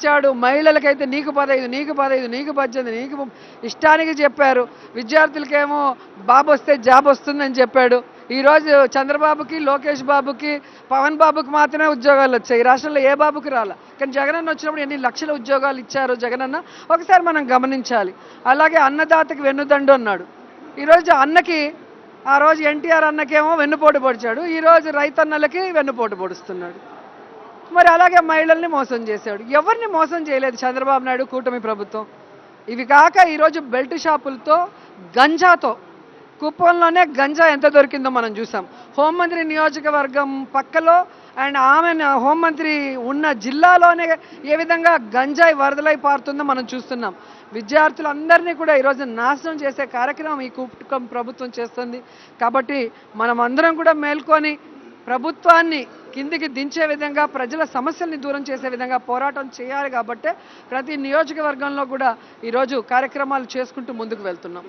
ఇచ్చాడు. మహిళలకైతే నీకు 15, నీకు 15, నీకు 18, నీకు ఇష్టానికి చెప్పారు. విద్యార్థులకేమో బాబు వస్తే జాబ్ వస్తుందని చెప్పాడు. ఈరోజు చంద్రబాబుకి, లోకేష్ బాబుకి, పవన్ బాబుకి మాత్రమే ఉద్యోగాలు వచ్చాయి. ఈ రాష్ట్రంలో ఏ బాబుకి రాలా. కానీ జగనన్న వచ్చినప్పుడు ఎన్ని లక్షల ఉద్యోగాలు ఇచ్చారు జగనన్న ఒకసారి మనం గమనించాలి. అలాగే అన్నదాతకి వెన్నుదండు అన్నాడు. ఈరోజు అన్నకి ఆ రోజు ఎన్టీఆర్ అన్నకేమో వెన్నుపోటు పొడిచాడు. ఈరోజు రైతన్నలకి వెన్నుపోటు పొడుస్తున్నాడు. మరి అలాగే మహిళల్ని మోసం చేశాడు. ఎవరిని మోసం చేయలేదు చంద్రబాబు నాయుడు కూటమి ప్రభుత్వం. ఇవి కాక ఈరోజు బెల్ట్ షాపులతో గంజాతో కుప్పంలోనే గంజా ఎంత దొరికిందో మనం చూసాం. హోంమంత్రి నియోజకవర్గం పక్కలో అండ్ ఆమె హోంమంత్రి ఉన్న జిల్లాలోనే ఏ విధంగా గంజాయి వరదలై పారుతుందో మనం చూస్తున్నాం. విద్యార్థులందరినీ కూడా ఈరోజు నాశనం చేసే కార్యక్రమం ఈ కుటుంబ ప్రభుత్వం చేస్తుంది. కాబట్టి మనం అందరం కూడా మేల్కొని ప్రభుత్వాన్ని కిందికి దించే విధంగా ప్రజల సమస్యల్ని దూరం చేసే విధంగా పోరాటం చేయాలి. కాబట్టి ప్రతి నియోజకవర్గంలో కూడా ఈరోజు కార్యక్రమాలు చేసుకుంటూ ముందుకు వెళ్తున్నాం.